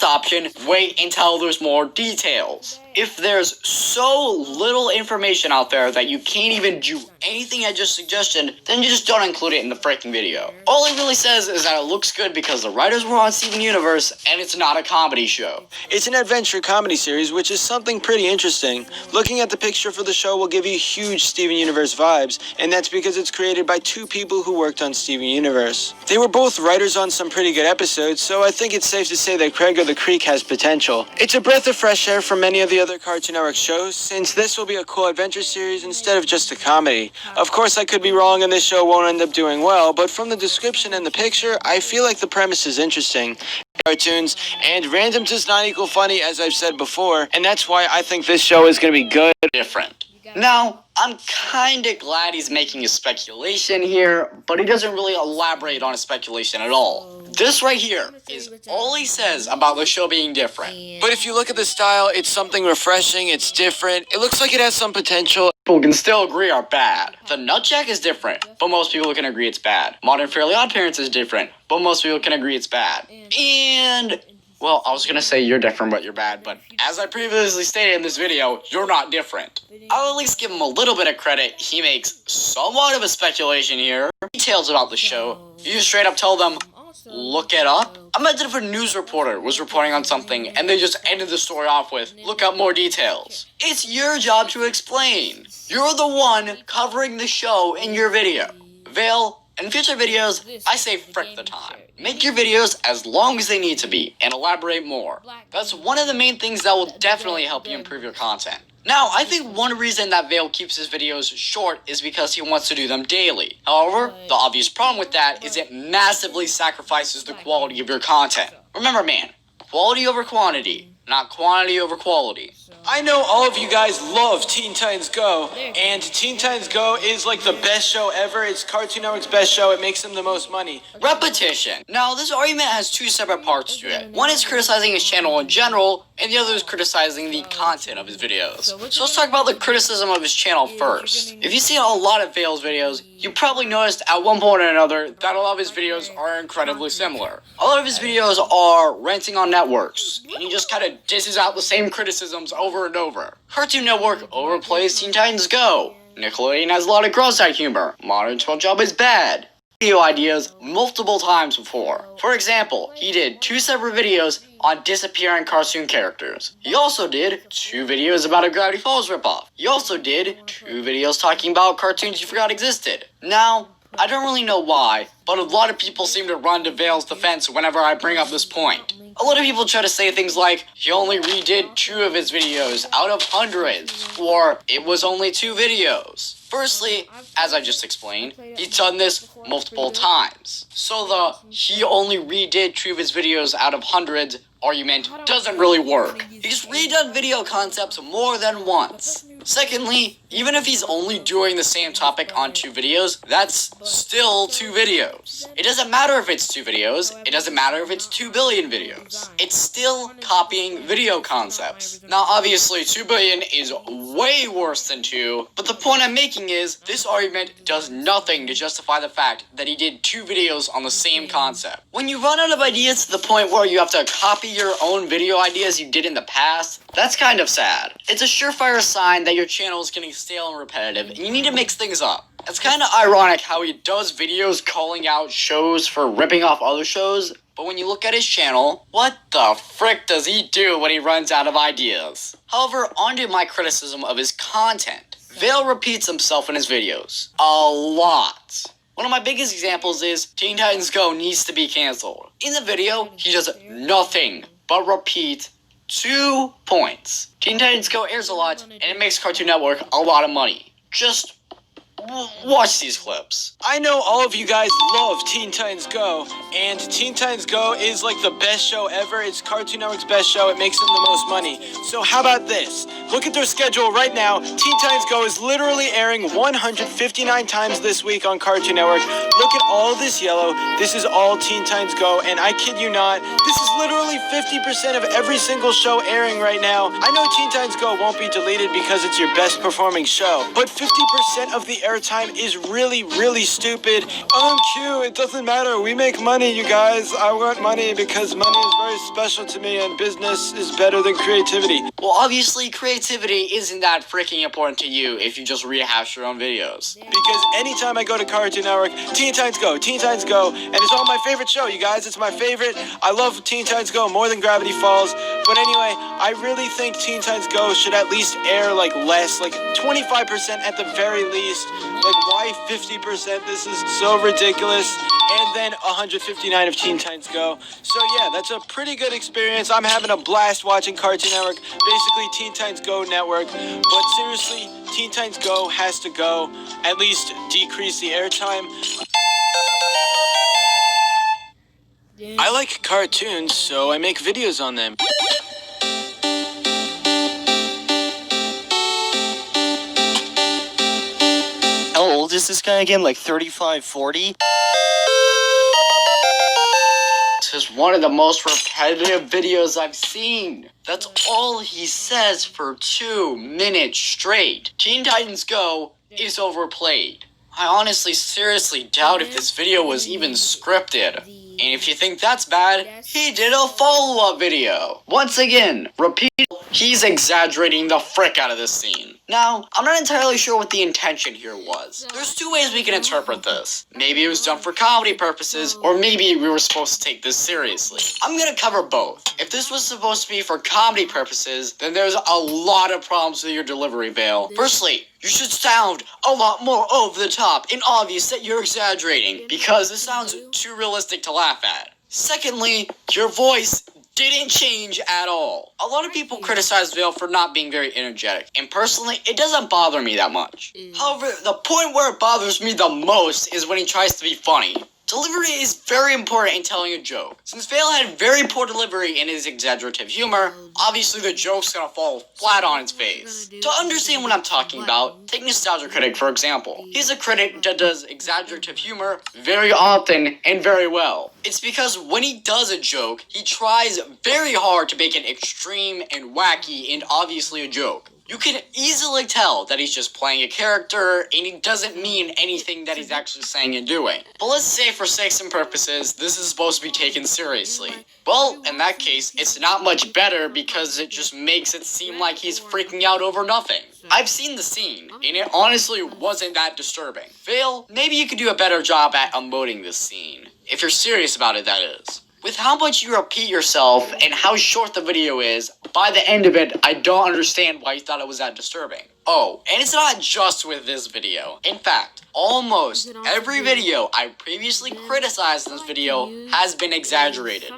best option, wait until there's more details. If there's so little information out there that you can't even do anything I just suggested, then you just don't include it in the freaking video. All it really says is that it looks good because the writers were on Steven Universe and it's not a comedy show. It's an adventure comedy series, which is something pretty interesting. Looking at the picture for the show will give you huge Steven Universe vibes, and that's because it's created by two people who worked on Steven Universe. They were both writers on some pretty good episodes, so I think it's safe to say that Craig of the Creek has potential. It's a breath of fresh air from many of the other Cartoon Network shows, since this will be a cool adventure series instead of just a comedy. Of course, I could be wrong and this show won't end up doing well, but from the description and the picture, I feel like the premise is interesting. Cartoons, and random does not equal funny, as I've said before, and that's why I think this show is going to be good. Different. Now, I'm kinda glad he's making a speculation here, but he doesn't really elaborate on his speculation at all. This right here is all he says about the show being different. But if you look at the style, it's something refreshing, it's different, it looks like it has some potential. People can still agree are bad. The Nutjack is different, but most people can agree it's bad. Modern Fairly Odd Parents is different, but most people can agree it's bad. And... well, I was gonna say you're different, but you're bad, but as I previously stated in this video, you're not different. I'll at least give him a little bit of credit. He makes somewhat of a speculation here. Details about the show. You just straight up tell them, look it up. Imagine if a news reporter was reporting on something and they just ended the story off with, look up more details. It's your job to explain. You're the one covering the show in your video. Vale, in future videos, I say frick the time. Make your videos as long as they need to be, and elaborate more. That's one of the main things that will definitely help you improve your content. Now, I think one reason that Vale keeps his videos short is because he wants to do them daily. However, the obvious problem with that is it massively sacrifices the quality of your content. Remember, man, quality over quantity, not quantity over quality. I know all of you guys love Teen Titans Go, and Teen Titans Go is like the best show ever. It's Cartoon Network's best show. It makes them the most money. Repetition. Now, this argument has two separate parts to it. One is criticizing his channel in general, and the other is criticizing the content of his videos. So let's talk about the criticism of his channel first. If you see a lot of Vale's videos, you probably noticed at one point or another that a lot of his videos are incredibly similar. A lot of his videos are ranting on networks, and he just kind of disses out the same criticisms over and over. Cartoon Network overplays Teen Titans Go. Nickelodeon has a lot of gross-out humor. Modern SpongeBob is bad. Video ideas multiple times before. For example, he did 2 separate videos on disappearing cartoon characters. He also did 2 videos about a Gravity Falls ripoff. He also did 2 videos talking about cartoons you forgot existed. Now, I don't really know why, but a lot of people seem to run to Vale's defense whenever I bring up this point. A lot of people try to say things like, he only redid 2 of his videos out of hundreds, or it was only 2 videos. Firstly, as I just explained, he's done this multiple times. So the he only redid 2 of his videos out of hundreds argument doesn't really work. He's redone video concepts more than once. Secondly, even if he's only doing the same topic on 2 videos, that's still 2 videos. It doesn't matter if it's 2 videos, it doesn't matter if it's 2 billion videos. It's still copying video concepts. Now obviously 2 billion is way worse than 2, but the point I'm making is, this argument does nothing to justify the fact that he did 2 videos on the same concept. When you run out of ideas to the point where you have to copy your own video ideas you did in the past, that's kind of sad. It's a surefire sign that your channel is getting stale and repetitive, and you need to mix things up. It's kind of ironic how he does videos calling out shows for ripping off other shows, but when you look at his channel, what the frick does he do when he runs out of ideas? However, onto my criticism of his content. Vale repeats himself in his videos. A lot. One of my biggest examples is Teen Titans Go needs to be canceled. In the video, he does nothing but repeat 2 points. Teen Titans Go airs a lot, and it makes Cartoon Network a lot of money. Just watch these clips. I know all of you guys love Teen Titans Go, and Teen Titans Go is like the best show ever. It's Cartoon Network's best show. It makes them the most money. So how about this? Look at their schedule right now. Teen Titans Go is literally airing 159 times this week on Cartoon Network. Look at all this yellow. This is all Teen Titans Go, and I kid you not, this is literally 50% of every single show airing right now. I know Teen Titans Go won't be deleted because it's your best performing show, but 50% of the airtime is really, really stupid. Q, it doesn't matter. We make money, you guys. I want money because money is very special to me and business is better than creativity. Well, obviously, creativity isn't that freaking important to you if you just rehash your own videos. Because anytime I go to Cartoon Network, Teen Titans Go, and it's all my favorite show, you guys. It's my favorite. I love Teen Titans Go more than Gravity Falls. But anyway, I really think Teen Titans Go should at least air like less, like 25% at the very least. Like, why 50%? This is so ridiculous. And then 159 of Teen Titans Go. So yeah, that's a pretty good experience. I'm having a blast watching Cartoon Network. Basically, Teen Titans Go Network. But seriously, Teen Titans Go has to go. At least decrease the airtime. I like cartoons, so I make videos on them. How old is this guy again? Like 35, 40? This is one of the most repetitive videos I've seen. That's all he says for 2 minutes straight. Teen Titans Go is overplayed. I honestly, seriously doubt if this video was even scripted. And if you think that's bad, he did a follow-up video. Once again, repeat, he's exaggerating the frick out of this scene. Now, I'm not entirely sure what the intention here was. There's 2 ways we can interpret this. Maybe it was done for comedy purposes, or maybe we were supposed to take this seriously. I'm gonna cover both. If this was supposed to be for comedy purposes, then there's a lot of problems with your delivery, Vale. Firstly, you should sound a lot more over the top and obvious that you're exaggerating, because this sounds too realistic to laugh at. Secondly, your voice didn't change at all. A lot of people criticize Vale for not being very energetic, and personally, it doesn't bother me that much. However, the point where it bothers me the most is when he tries to be funny. Delivery is very important in telling a joke. Since Vale had very poor delivery in his exaggerative humor, obviously the joke's gonna fall flat on its face. To understand what I'm talking about, take Nostalgia Critic for example. He's a critic that does exaggerative humor very often and very well. It's because when he does a joke, he tries very hard to make it extreme and wacky and obviously a joke. You can easily tell that he's just playing a character and he doesn't mean anything that he's actually saying and doing. But let's say for sakes and purposes, this is supposed to be taken seriously. Well, in that case, it's not much better because it just makes it seem like he's freaking out over nothing. I've seen the scene, and it honestly wasn't that disturbing. Vale, maybe you could do a better job at emoting this scene. If you're serious about it, that is. With how much you repeat yourself and how short the video is, by the end of it, I don't understand why you thought it was that disturbing. Oh, and it's not just with this video. In fact, almost every video I previously criticized in this video has been exaggerated.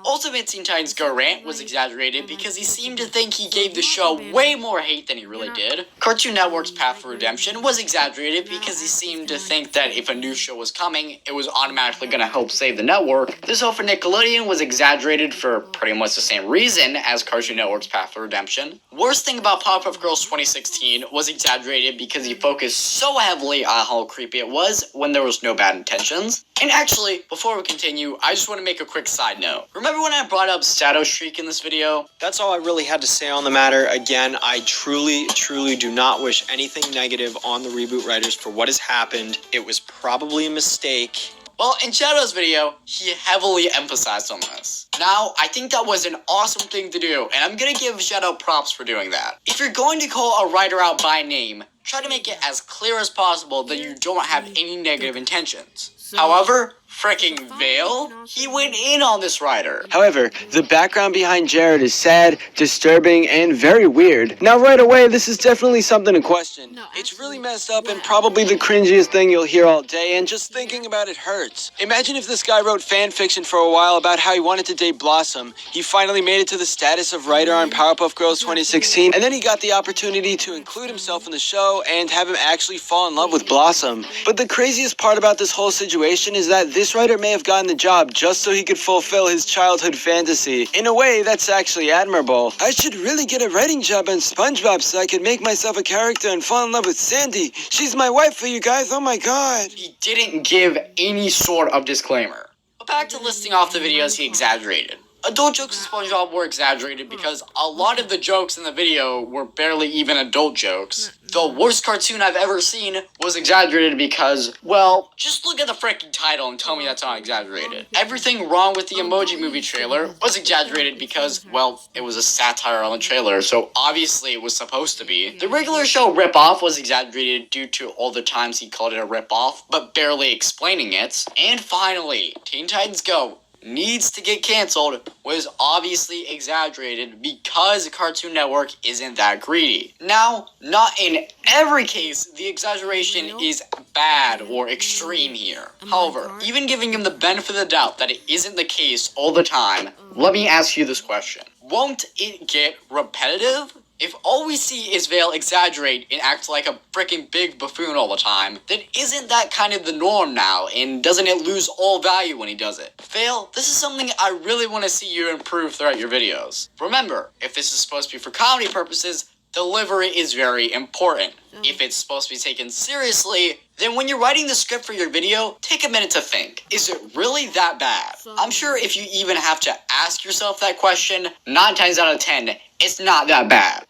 Ultimate Teen Titans Go rant was exaggerated because he seemed to think he gave the show way more hate than he really did. Cartoon Network's Path for Redemption was exaggerated because he seemed to think that if a new show was coming, it was automatically going to help save the network. This hope for Nickelodeon was exaggerated for pretty much the same reason as Cartoon Network's Path for Redemption. Worst thing about Powerpuff Girls 2016 was exaggerated because he focused so heavily on how creepy it was when there was no bad intentions. And actually, before we continue, I just want to make a quick side note. Remember when I brought up Shadow Streak in this video? That's all I really had to say on the matter. Again, I truly do not wish anything negative on the reboot writers for what has happened. It was probably a mistake. Well, in Shadow's video, he heavily emphasized on this. Now, I think that was an awesome thing to do, and I'm gonna give Shadow props for doing that. If you're going to call a writer out by name, try to make it as clear as possible that you don't have any negative intentions. However, freaking Vale, he went in on this writer. However, the background behind Jared is sad, disturbing, and very weird. Now right away, this is definitely something to question. It's really messed up and probably the cringiest thing you'll hear all day, and just thinking about it hurts. Imagine if this guy wrote fan fiction for a while about how he wanted to date Blossom. He finally made it to the status of writer on Powerpuff Girls 2016, and then he got the opportunity to include himself in the show and have him actually fall in love with Blossom. But the craziest part about this whole situation is that this writer may have gotten the job just so he could fulfill his childhood fantasy. In a way, that's actually admirable. I should really get a writing job on SpongeBob so I can make myself a character and fall in love with Sandy. She's my wife for you guys, oh my god. He didn't give any sort of disclaimer. But back to listing off the videos he exaggerated. Adult jokes in SpongeBob were exaggerated because a lot of the jokes in the video were barely even adult jokes. The worst cartoon I've ever seen was exaggerated because, well, just look at the freaking title and tell me that's not exaggerated. Everything wrong with the Emoji Movie trailer was exaggerated because, well, it was a satire on the trailer, so obviously it was supposed to be. The regular show ripoff was exaggerated due to all the times he called it a ripoff, but barely explaining it. And finally, Teen Titans Go needs to get canceled was obviously exaggerated because Cartoon Network isn't that greedy. Now, not in every case, the exaggeration is bad or extreme here. However, even giving him the benefit of the doubt that it isn't the case all the time, let me ask you this question. Won't it get repetitive? If all we see is Vale exaggerate and act like a freaking big buffoon all the time, then isn't that kind of the norm now, and doesn't it lose all value when he does it? Vale, this is something I really want to see you improve throughout your videos. Remember, if this is supposed to be for comedy purposes, delivery is very important. If it's supposed to be taken seriously, then when you're writing the script for your video, take a minute to think. Is it really that bad? I'm sure if you even have to ask yourself that question, 9 times out of 10, it's not that bad.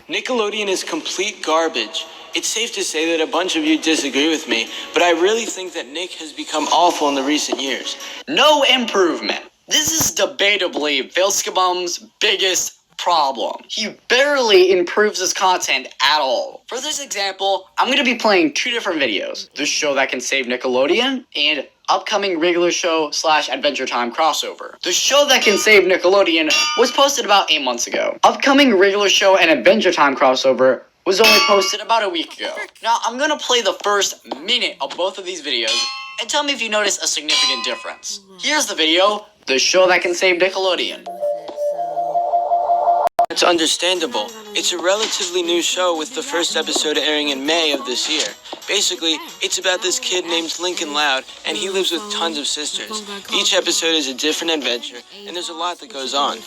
Nickelodeon is complete garbage. It's safe to say that a bunch of you disagree with me, but I really think that Nick has become awful in the recent years. No improvement. This is debatably Vilskabum's biggest problem. He barely improves his content at all. For this example, I'm going to be playing 2 different videos. The show that can save Nickelodeon and upcoming regular show / Adventure Time crossover. The show that can save Nickelodeon was posted about 8 months ago. Upcoming regular show and Adventure Time crossover was only posted about a week ago. Now, I'm gonna play the first minute of both of these videos and tell me if you notice a significant difference. Here's the video, the show that can save Nickelodeon. It's understandable. It's a relatively new show with the first episode airing in May of this year. Basically, it's about this kid named Lincoln Loud, and he lives with tons of sisters. Each episode is a different adventure, and there's a lot that goes on.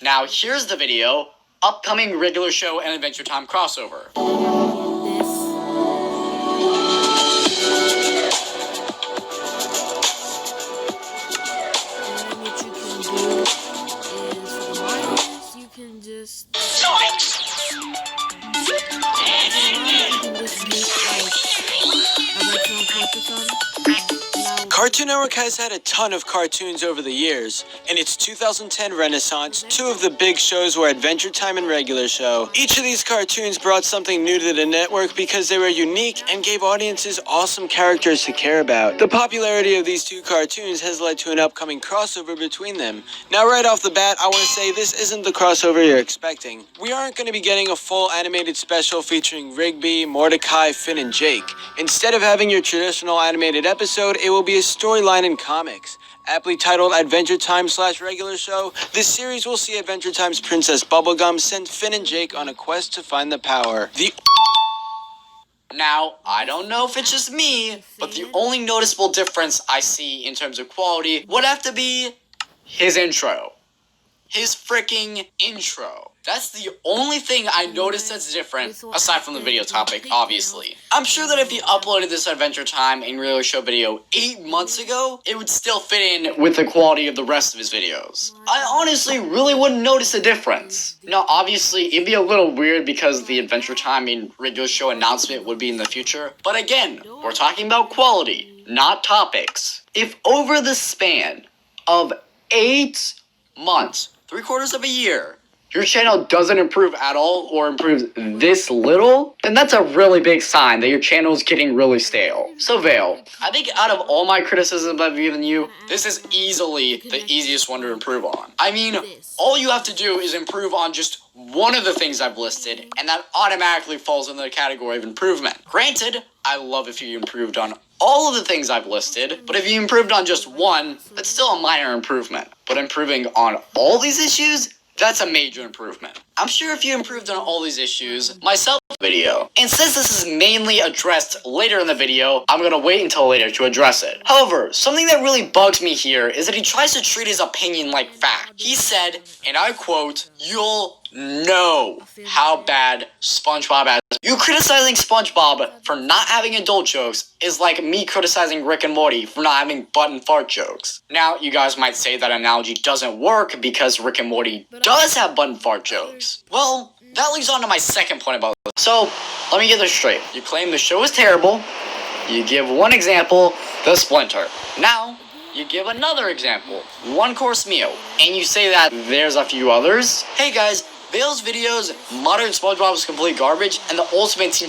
Now here's the video, upcoming regular show and Adventure Time crossover. Cartoon Network has had a ton of cartoons over the years. In its 2010 renaissance, 2 of the big shows were Adventure Time and Regular Show. Each of these cartoons brought something new to the network because they were unique and gave audiences awesome characters to care about. The popularity of these 2 cartoons has led to an upcoming crossover between them. Now right off the bat, I want to say this isn't the crossover you're expecting. We aren't going to be getting a full animated special featuring Rigby, Mordecai, Finn, and Jake. Instead of having your traditional animated episode, it will be a storyline in comics. Aptly titled Adventure Time / Regular Show, this series will see Adventure Time's Princess Bubblegum send Finn and Jake on a quest to find the power. Now, I don't know if it's just me, but the only noticeable difference I see in terms of quality would have to be his intro. His freaking intro. That's the only thing I noticed that's different, aside from the video topic, obviously. I'm sure that if he uploaded this Adventure Time and Regular Show video 8 months ago, it would still fit in with the quality of the rest of his videos. I honestly really wouldn't notice a difference. Now, obviously, it'd be a little weird because the Adventure Time and Regular Show announcement would be in the future. But again, we're talking about quality, not topics. If over the span of 8 months, 3/4 of a year, your channel doesn't improve at all or improves this little, then that's a really big sign that your channel is getting really stale. So Vale, I think out of all my criticisms I've given you, this is easily the easiest one to improve on. I mean, all you have to do is improve on just one of the things I've listed, and that automatically falls into the category of improvement. Granted, I love if you improved on all of the things I've listed, but if you improved on just one, that's still a minor improvement. But improving on all these issues, that's a major improvement. I'm sure if you improved on all these issues, myself video. And since this is mainly addressed later in the video, I'm gonna wait until later to address it. However, something that really bugs me here is that he tries to treat his opinion like fact. He said, and I quote, "You'll know how bad SpongeBob is. You criticizing SpongeBob for not having adult jokes is like me criticizing Rick and Morty for not having butt and fart jokes. Now, you guys might say that analogy doesn't work because Rick and Morty does have butt and fart jokes. Well, that leads on to my second point about this. So, let me get this straight. You claim the show is terrible. You give one example, The Splinter. Now, you give another example, One Course Meal. And you say that there's a few others. Hey guys, Bale's videos, Modern SpongeBob is complete garbage, and the Ultimate Team